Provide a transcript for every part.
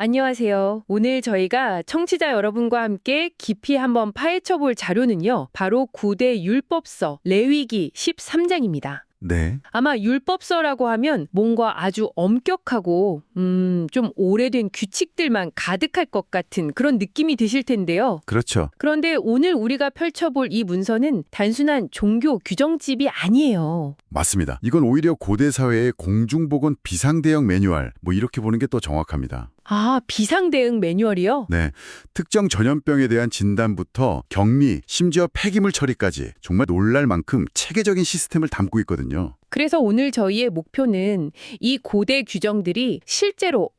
안녕하세요. 오늘 저희가 청취자 여러분과 함께 깊이 한번 파헤쳐 볼 자료는요. 바로 고대 율법서 레위기 13장입니다. 네, 아마 율법서라고 하면 뭔가 아주 엄격하고 좀 오래된 규칙들만 가득할 것 같은 그런 느낌이 드실 텐데요. 그렇죠. 그런데 오늘 우리가 펼쳐볼 이 문서는 단순한 종교 규정집이 아니에요. 맞습니다. 이건 오히려 고대 사회의 공중보건 비상대응 매뉴얼, 이렇게 보는 게 또 정확합니다. 아, 비상대응 매뉴얼이요? 네, 특정 전염병에 대한 진단부터 격리, 심지어 폐기물 처리까지 정말 놀랄 만큼 체계적인 시스템을 담고 있거든요. 그래서 오늘 저희의 목표는 이 고대 규정들이 실제로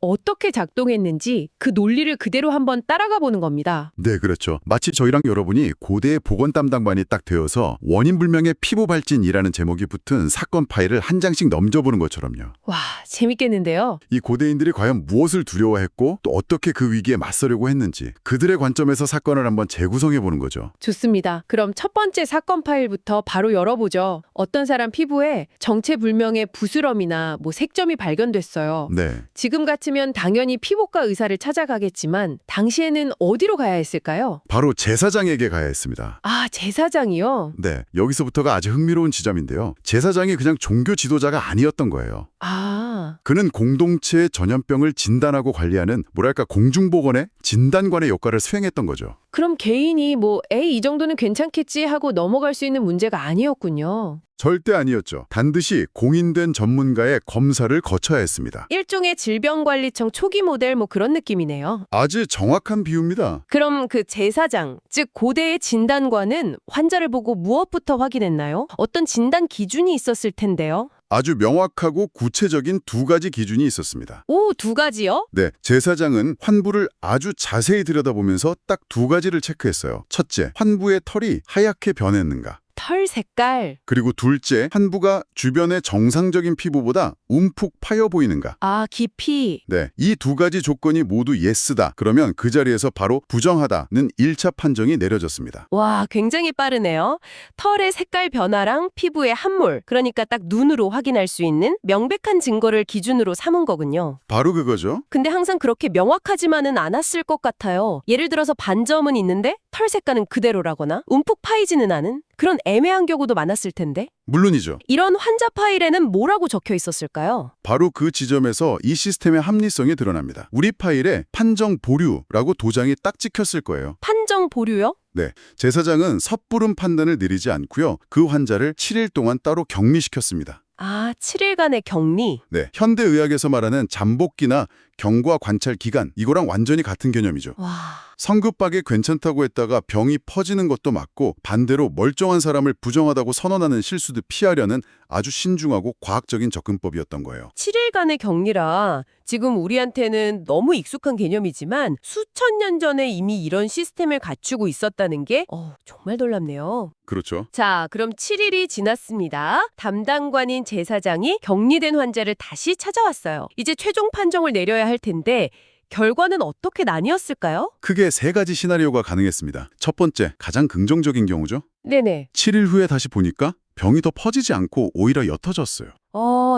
어떻게 작동했는지 그 논리를 그대로 한번 따라가 보는 겁니다. 네, 그렇죠. 마치 저희랑 여러분이 고대의 보건 담당반이 딱 되어서 원인 불명의 피부 발진이라는 제목이 붙은 사건 파일을 한 장씩 넘겨보는 것처럼요. 와, 재밌겠는데요? 이 고대인들이 과연 무엇을 두려워했고 또 어떻게 그 위기에 맞서려고 했는지 그들의 관점에서 사건을 한번 재구성해보는 거죠. 좋습니다. 그럼 첫 번째 사건 파일부터 바로 열어보죠. 어떤 사람 피부에 정체불명의 부스럼이나 색점이 발견됐어요. 네. 지금 같으면 당연히 피부과 의사를 찾아가겠지만 당시에는 어디로 가야 했을까요? 바로 제사장에게 가야 했습니다. 아, 제사장이요? 네, 여기서부터가 아주 흥미로운 지점인데요. 제사장이 그냥 종교 지도자가 아니었던 거예요. 아, 그는 공동체의 전염병을 진단하고 관리하는 공중보건의 진단관의 역할을 수행했던 거죠. 그럼 개인이 에이, 이 정도는 괜찮겠지 하고 넘어갈 수 있는 문제가 아니었군요. 절대 아니었죠. 반드시 공인된 전문가의 검사를 거쳐야 했습니다. 일종의 질병관리청 초기 모델 그런 느낌이네요. 아주 정확한 비유입니다. 그럼 그 제사장, 즉 고대의 진단관은 환자를 보고 무엇부터 확인했나요? 어떤 진단 기준이 있었을 텐데요. 아주 명확하고 구체적인 두 가지 기준이 있었습니다. 오, 두 가지요? 네, 제사장은 환부를 아주 자세히 들여다보면서 딱 두 가지를 체크했어요. 첫째, 환부의 털이 하얗게 변했는가. 털 색깔. 그리고 둘째, 환부가 주변의 정상적인 피부보다 움푹 파여 보이는가. 아, 깊이. 네, 이 두 가지 조건이 모두 예스다. 그러면 그 자리에서 바로 부정하다는 1차 판정이 내려졌습니다. 와, 굉장히 빠르네요. 털의 색깔 변화랑 피부의 함몰, 그러니까 딱 눈으로 확인할 수 있는 명백한 증거를 기준으로 삼은 거군요. 바로 그거죠. 근데 항상 그렇게 명확하지만은 않았을 것 같아요. 예를 들어서 반점은 있는데 털 색깔은 그대로라거나 움푹 파이지는 않은 그런 애매한 경우도 많았을 텐데. 물론이죠. 이런 환자 파일에는 뭐라고 적혀 있었을까요? 바로 그 지점에서 이 시스템의 합리성이 드러납니다. 우리 파일에 판정 보류라고 도장이 딱 찍혔을 거예요. 판정 보류요? 네, 제사장은 섣부른 판단을 내리지 않고요. 그 환자를 7일 동안 따로 격리시켰습니다. 아, 7일간의 격리. 네, 현대의학에서 말하는 잠복기나 경과 관찰 기간, 이거랑 완전히 같은 개념이죠. 와, 성급하게 괜찮다고 했다가 병이 퍼지는 것도 맞고 반대로 멀쩡한 사람을 부정하다고 선언하는 실수도 피하려는 아주 신중하고 과학적인 접근법이었던 거예요. 7일간의 격리라 지금 우리한테는 너무 익숙한 개념이지만 수천 년 전에 이미 이런 시스템을 갖추고 있었다는 게 정말 놀랍네요. 그렇죠. 자, 그럼 7일이 지났습니다. 담당관인 제사장이 격리된 환자를 다시 찾아왔어요. 이제 최종 판정을 내려야 할 텐데 결과는 어떻게 나뉘었을까요? 크게 세 가지 시나리오가 가능했습니다. 첫 번째, 가장 긍정적인 경우죠. 네네. 7일 후에 다시 보니까 병이 더 퍼지지 않고 오히려 옅어졌어요.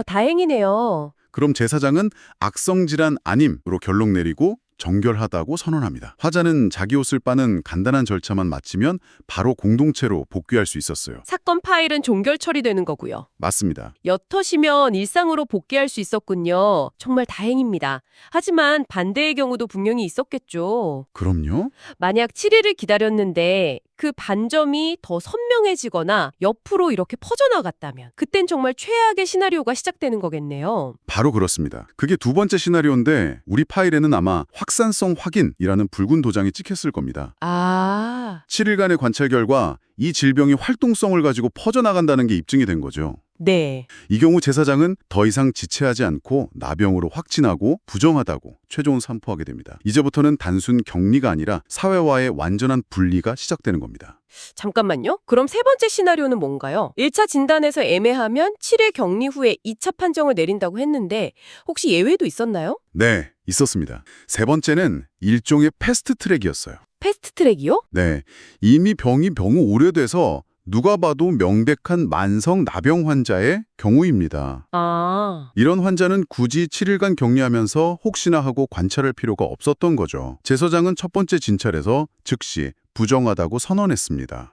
다행이네요. 그럼 제사장은 악성질환 아님으로 결론 내리고 정결하다고 선언합니다. 화자는 자기 옷을 빠는 간단한 절차만 마치면 바로 공동체로 복귀할 수 있었어요. 사건 파일은 종결 처리되는 거고요. 맞습니다. 옅어시면 일상으로 복귀할 수 있었군요. 정말 다행입니다. 하지만 반대의 경우도 분명히 있었겠죠. 그럼요. 만약 7일을 기다렸는데 그 반점이 더 선명해지거나 옆으로 이렇게 퍼져나갔다면 그땐 정말 최악의 시나리오가 시작되는 거겠네요. 바로 그렇습니다. 그게 두 번째 시나리오인데 우리 파일에는 아마 확산성 확인이라는 붉은 도장이 찍혔을 겁니다. 아, 7일간의 관찰 결과 이 질병이 활동성을 가지고 퍼져나간다는 게 입증이 된 거죠. 네. 이 경우 제사장은 더 이상 지체하지 않고 나병으로 확진하고 부정하다고 최종 선포하게 됩니다. 이제부터는 단순 격리가 아니라 사회와의 완전한 분리가 시작되는 겁니다. 잠깐만요. 그럼 세 번째 시나리오는 뭔가요? 1차 진단에서 애매하면 7일 격리 후에 2차 판정을 내린다고 했는데 혹시 예외도 있었나요? 네, 있었습니다. 세 번째는 일종의 패스트 트랙이었어요. 패스트 트랙이요? 네, 이미 병이 병우 오래돼서 누가 봐도 명백한 만성 나병 환자의 경우입니다. 아, 이런 환자는 굳이 7일간 격리하면서 혹시나 하고 관찰할 필요가 없었던 거죠. 제서장은 첫 번째 진찰에서 즉시 부정하다고 선언했습니다.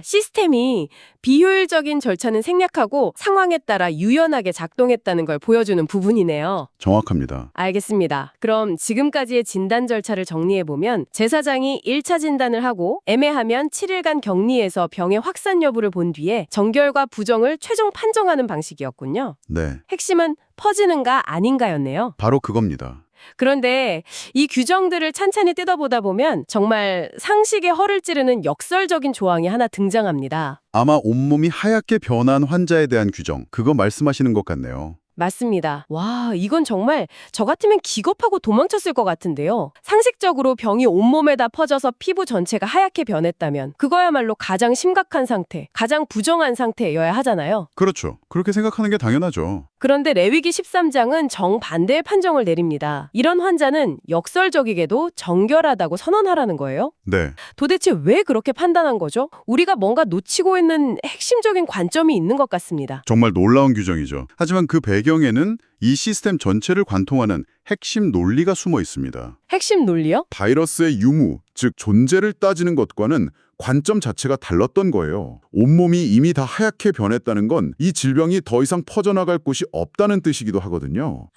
시스템이 비효율적인 절차는 생략하고 상황에 따라 유연하게 작동했다는 걸 보여주는 부분이네요. 정확합니다. 알겠습니다. 그럼 지금까지의 진단 절차를 정리해보면 제사장이 1차 진단을 하고 애매하면 7일간 격리해서 병의 확산 여부를 본 뒤에 정결과 부정을 최종 판정하는 방식이었군요. 네, 핵심은 퍼지는가 아닌가였네요. 바로 그겁니다. 그런데 이 규정들을 찬찬히 뜯어보다 보면 정말 상식의 허를 찌르는 역설적인 조항이 하나 등장합니다. 아마 온몸이 하얗게 변한 환자에 대한 규정, 그거 말씀하시는 것 같네요. 맞습니다. 와, 이건 정말 저 같으면 기겁하고 도망쳤을 것 같은데요. 상식적으로 병이 온몸에다 퍼져서 피부 전체가 하얗게 변했다면 그거야말로 가장 심각한 상태, 가장 부정한 상태여야 하잖아요. 그렇죠. 그렇게 생각하는 게 당연하죠. 그런데 레위기 13장은 정반대의 판정을 내립니다. 이런 환자는 역설적이게도 정결하다고 선언하라는 거예요. 네, 도대체 왜 그렇게 판단한 거죠? 우리가 뭔가 놓치고 있는 핵심적인 관점이 있는 것 같습니다. 정말 놀라운 규정이죠. 하지만 그 배경에는 이 시스템 전체를 관통하는 핵심 논리가 숨어 있습니다. 핵심 논리요? 바이러스의 유무, 즉 존재를 따지는 것과는 관점 자체가 달랐던 거예요. 온몸이 이미 다 하얗게 변했다는 건 이 질병이 더 이상 퍼져나갈 곳이 없다는 뜻이기도 하거든요.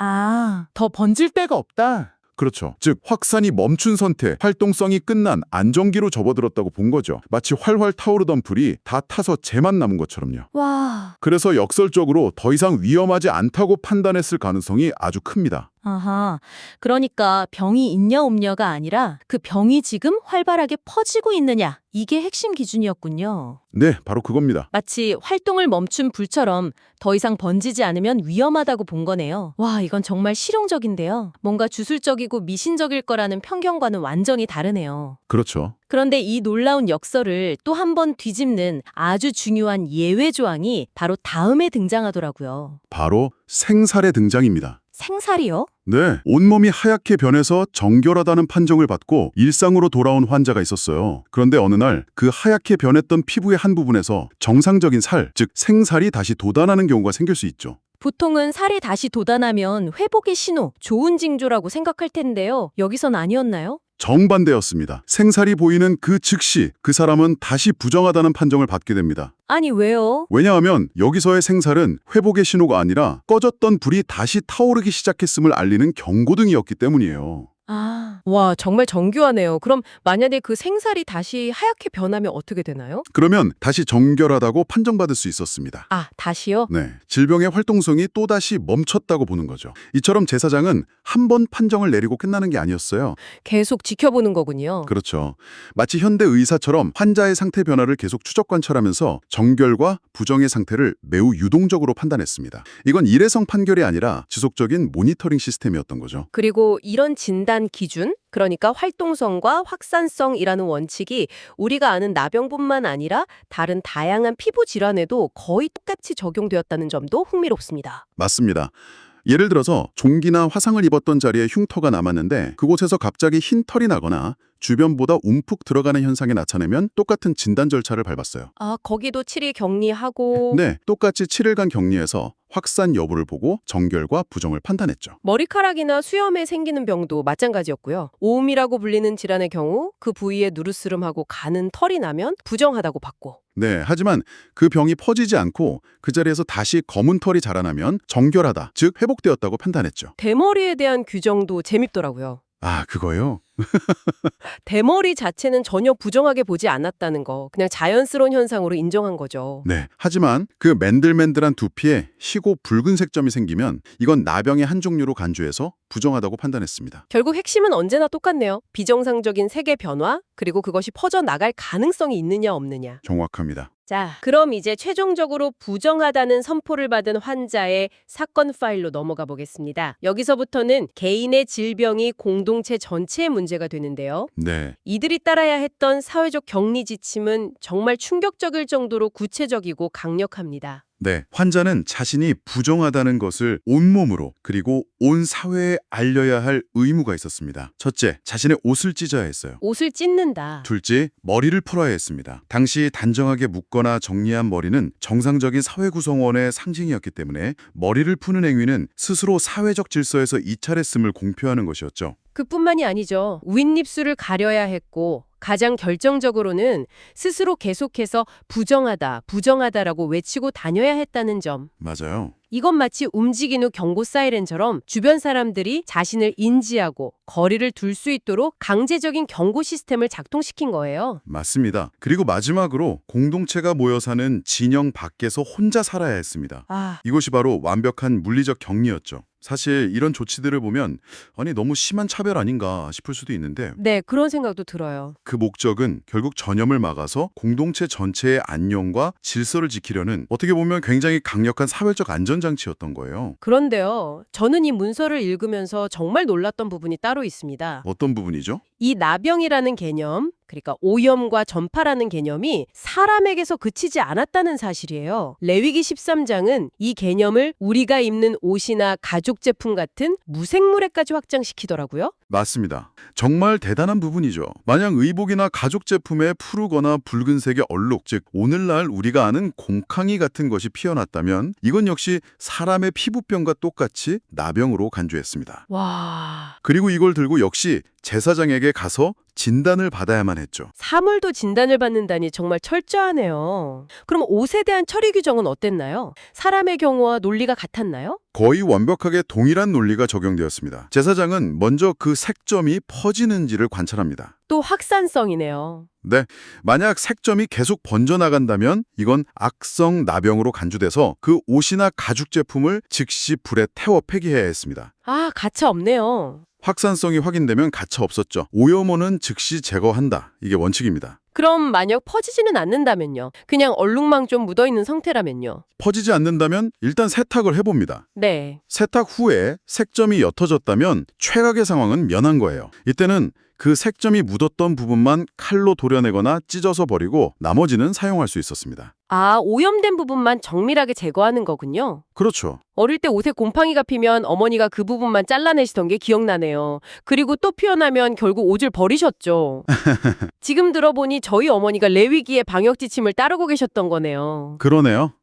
더 번질 때가 없다. 그렇죠. 즉 확산이 멈춘 상태, 활동성이 끝난 안정기로 접어들었다고 본 거죠. 마치 활활 타오르던 불이 다 타서 재만 남은 것처럼요. 와. 그래서 역설적으로 더 이상 위험하지 않다고 판단했을 가능성이 아주 큽니다. 아하, 그러니까 병이 있냐 없냐가 아니라 그 병이 지금 활발하게 퍼지고 있느냐, 이게 핵심 기준이었군요. 네, 바로 그겁니다. 마치 활동을 멈춘 불처럼 더 이상 번지지 않으면 위험하다고 본 거네요. 와, 이건 정말 실용적인데요. 뭔가 주술적이고 미신적일 거라는 편견과는 완전히 다르네요. 그렇죠. 그런데 이 놀라운 역설을 또 한 번 뒤집는 아주 중요한 예외 조항이 바로 다음에 등장하더라고요. 바로 생살의 등장입니다. 생살이요? 네, 온몸이 하얗게 변해서 정결하다는 판정을 받고 일상으로 돌아온 환자가 있었어요. 그런데 어느 날 그 하얗게 변했던 피부의 한 부분에서 정상적인 살, 즉 생살이 다시 돋아나는 경우가 생길 수 있죠. 보통은 살이 다시 돋아나면 회복의 신호, 좋은 징조라고 생각할 텐데요. 여기선 아니었나요? 정반대였습니다. 생살이 보이는 그 즉시 그 사람은 다시 부정하다는 판정을 받게 됩니다. 아니, 왜요? 왜냐하면 여기서의 생살은 회복의 신호가 아니라 꺼졌던 불이 다시 타오르기 시작했음을 알리는 경고등이었기 때문이에요. 와, 정말 정교하네요. 그럼 만약에 그 생살이 다시 하얗게 변하면 어떻게 되나요? 그러면 다시 정결하다고 판정받을 수 있었습니다. 다시요? 네, 질병의 활동성이 또다시 멈췄다고 보는 거죠. 이처럼 제사장은 한 번 판정을 내리고 끝나는 게 아니었어요. 계속 지켜보는 거군요. 그렇죠. 마치 현대 의사처럼 환자의 상태 변화를 계속 추적 관찰하면서 정결과 부정의 상태를 매우 유동적으로 판단했습니다. 이건 일회성 판결이 아니라 지속적인 모니터링 시스템이었던 거죠. 그리고 이런 진단 기준, 그러니까 활동성과 확산성이라는 원칙이 우리가 아는 나병뿐만 아니라 다른 다양한 피부 질환에도 거의 똑같이 적용되었다는 점도 흥미롭습니다. 맞습니다. 예를 들어서 종기나 화상을 입었던 자리에 흉터가 남았는데 그곳에서 갑자기 흰 털이 나거나 주변보다 움푹 들어가는 현상이 나타나면 똑같은 진단 절차를 밟았어요. 거기도 7일 격리하고 네, 똑같이 7일간 격리해서 확산 여부를 보고 정결과 부정을 판단했죠. 머리카락이나 수염에 생기는 병도 마찬가지였고요. 오음이라고 불리는 질환의 경우 그 부위에 누르스름하고 가는 털이 나면 부정하다고 봤고. 네, 하지만 그 병이 퍼지지 않고 그 자리에서 다시 검은 털이 자라나면 정결하다, 즉 회복되었다고 판단했죠. 대머리에 대한 규정도 재밌더라고요. 그거요? 대머리 자체는 전혀 부정하게 보지 않았다는 거, 그냥 자연스러운 현상으로 인정한 거죠. 네, 하지만 그 맨들맨들한 두피에 희고 붉은색 점이 생기면 이건 나병의 한 종류로 간주해서 부정하다고 판단했습니다. 결국 핵심은 언제나 똑같네요. 비정상적인 색의 변화, 그리고 그것이 퍼져나갈 가능성이 있느냐 없느냐. 정확합니다. 자, 그럼 이제 최종적으로 부정하다는 선포를 받은 환자의 사건 파일로 넘어가 보겠습니다. 여기서부터는 개인의 질병이 공동체 전체의 문제 문제가 되는데요. 네. 이들이 따라야 했던 사회적 격리 지침은 정말 충격적일 정도로 구체적이고 강력합니다. 네, 환자는 자신이 부정하다는 것을 온몸으로 그리고 온 사회에 알려야 할 의무가 있었습니다. 첫째, 자신의 옷을 찢어야 했어요. 옷을 찢는다. 둘째, 머리를 풀어야 했습니다. 당시 단정하게 묶거나 정리한 머리는 정상적인 사회 구성원의 상징이었기 때문에 머리를 푸는 행위는 스스로 사회적 질서에서 이탈했음을 공표하는 것이었죠. 그뿐만이 아니죠. 윗입술을 가려야 했고 가장 결정적으로는 스스로 계속해서 부정하다라고 외치고 다녀야 했다는 점. 맞아요. 이건 마치 움직인 후 경고 사이렌처럼 주변 사람들이 자신을 인지하고 거리를 둘 수 있도록 강제적인 경고 시스템을 작동시킨 거예요. 맞습니다. 그리고 마지막으로 공동체가 모여 사는 진영 밖에서 혼자 살아야 했습니다. 이것이 바로 완벽한 물리적 격리였죠. 사실 이런 조치들을 보면 아니 너무 심한 차별 아닌가 싶을 수도 있는데 네, 그런 생각도 들어요. 그 목적은 결국 전염을 막아서 공동체 전체의 안녕과 질서를 지키려는 어떻게 보면 굉장히 강력한 사회적 안전장치였던 거예요. 그런데요, 저는 이 문서를 읽으면서 정말 놀랐던 부분이 따로 있습니다. 어떤 부분이죠? 이 나병이라는 개념, 그러니까 오염과 전파라는 개념이 사람에게서 그치지 않았다는 사실이에요. 레위기 13장은 이 개념을 우리가 입는 옷이나 가죽 제품 같은 무생물에까지 확장시키더라고요. 맞습니다. 정말 대단한 부분이죠. 만약 의복이나 가죽 제품에 푸르거나 붉은색의 얼룩, 즉 오늘날 우리가 아는 곰팡이 같은 것이 피어났다면 이건 역시 사람의 피부병과 똑같이 나병으로 간주했습니다. 와, 그리고 이걸 들고 역시 제사장에게 가서 진단을 받아야만 했죠. 사물도 진단을 받는다니 정말 철저하네요. 그럼 옷에 대한 처리 규정은 어땠나요? 사람의 경우와 논리가 같았나요? 거의 완벽하게 동일한 논리가 적용되었습니다. 제사장은 먼저 그 색점이 퍼지는지를 관찰합니다. 또 확산성이네요. 네, 만약 색점이 계속 번져나간다면 이건 악성 나병으로 간주돼서 그 옷이나 가죽 제품을 즉시 불에 태워 폐기해야 했습니다. 가차 없네요. 확산성이 확인되면 가차 없었죠. 오염원은 즉시 제거한다. 이게 원칙입니다. 그럼 만약 퍼지지는 않는다면요? 그냥 얼룩망 좀 묻어있는 상태라면요? 퍼지지 않는다면 일단 세탁을 해봅니다. 네. 세탁 후에 색점이 옅어졌다면 최악의 상황은 면한 거예요. 이때는 그 색점이 묻었던 부분만 칼로 도려내거나 찢어서 버리고 나머지는 사용할 수 있었습니다. 오염된 부분만 정밀하게 제거하는 거군요. 그렇죠. 어릴 때 옷에 곰팡이가 피면 어머니가 그 부분만 잘라내시던 게 기억나네요. 그리고 또 피어나면 결국 옷을 버리셨죠. 지금 들어보니 저희 어머니가 레위기의 방역 지침을 따르고 계셨던 거네요. 그러네요.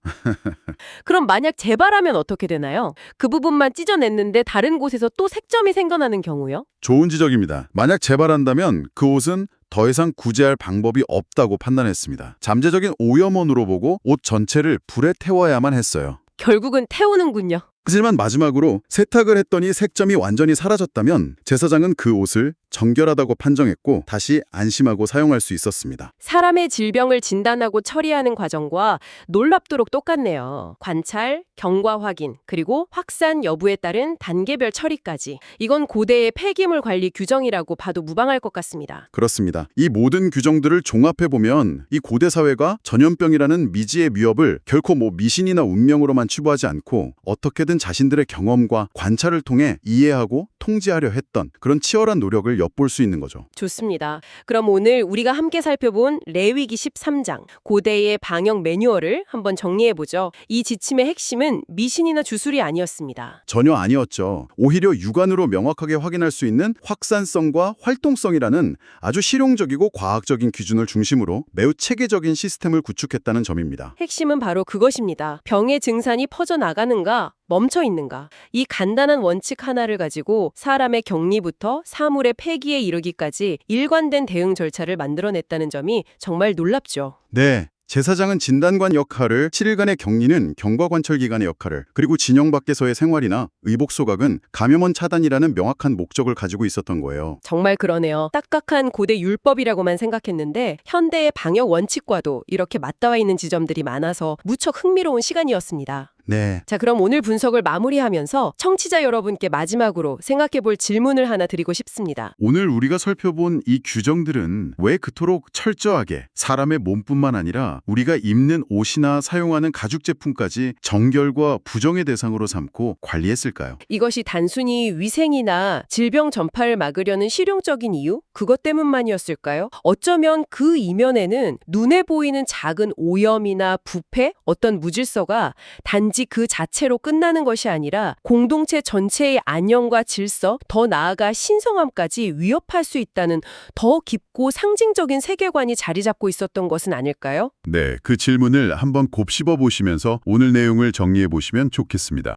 그럼 만약 재발하면 어떻게 되나요? 그 부분만 찢어냈는데 다른 곳에서 또 색점이 생겨나는 경우요? 좋은 지적입니다. 만약 재발한다면 그 옷은 더 이상 구제할 방법이 없다고 판단했습니다. 잠재적인 오염원으로 보고 옷 전체를 불에 태워야만 했어요. 결국은 태우는군요. 하지만 마지막으로 세탁을 했더니 색점이 완전히 사라졌다면 제사장은 그 옷을 정결하다고 판정했고 다시 안심하고 사용할 수 있었습니다. 사람의 질병을 진단하고 처리하는 과정과 놀랍도록 똑같네요. 관찰, 경과 확인, 그리고 확산 여부에 따른 단계별 처리까지. 이건 고대의 폐기물 관리 규정이라고 봐도 무방할 것 같습니다. 그렇습니다. 이 모든 규정들을 종합해보면 이 고대 사회가 전염병이라는 미지의 위협을 결코 미신이나 운명으로만 추구하지 않고 어떻게든 자신들의 경험과 관찰을 통해 이해하고 통제하려 했던 그런 치열한 노력을 엿볼 수 있는 거죠. 좋습니다. 그럼 오늘 우리가 함께 살펴본 레위기 13장, 고대의 방역 매뉴얼을 한번 정리해보죠. 이 지침의 핵심은 미신이나 주술이 아니었습니다. 전혀 아니었죠. 오히려 육안으로 명확하게 확인할 수 있는 확산성과 활동성이라는 아주 실용적이고 과학적인 기준을 중심으로 매우 체계적인 시스템을 구축했다는 점입니다. 핵심은 바로 그것입니다. 병의 증산이 퍼져나가는가? 멈춰 있는가? 이 간단한 원칙 하나를 가지고 사람의 격리부터 사물의 폐기에 이르기까지 일관된 대응 절차를 만들어냈다는 점이 정말 놀랍죠. 네. 제사장은 진단관 역할을, 7일간의 격리는 경과관찰 기간의 역할을, 그리고 진영 밖에서의 생활이나 의복 소각은 감염원 차단이라는 명확한 목적을 가지고 있었던 거예요. 정말 그러네요. 딱딱한 고대 율법이라고만 생각했는데 현대의 방역 원칙과도 이렇게 맞닿아 있는 지점들이 많아서 무척 흥미로운 시간이었습니다. 네. 자, 그럼 오늘 분석을 마무리하면서 청취자 여러분께 마지막으로 생각해 볼 질문을 하나 드리고 싶습니다. 오늘 우리가 살펴본 이 규정들은 왜 그토록 철저하게 사람의 몸뿐만 아니라 우리가 입는 옷이나 사용하는 가죽 제품까지 정결과 부정의 대상으로 삼고 관리했을까요? 이것이 단순히 위생이나 질병 전파를 막으려는 실용적인 이유? 그것 때문만이었을까요? 어쩌면 그 이면에는 눈에 보이는 작은 오염이나 부패, 어떤 무질서가 단지 그 자체로 끝나는 것이 아니라 공동체 전체의 안녕과 질서, 더 나아가 신성함까지 위협할 수 있다는 더 깊고 상징적인 세계관이 자리 잡고 있었던 것은 아닐까요? 네, 그 질문을 한번 곱씹어 보시면서 오늘 내용을 정리해 보시면 좋겠습니다.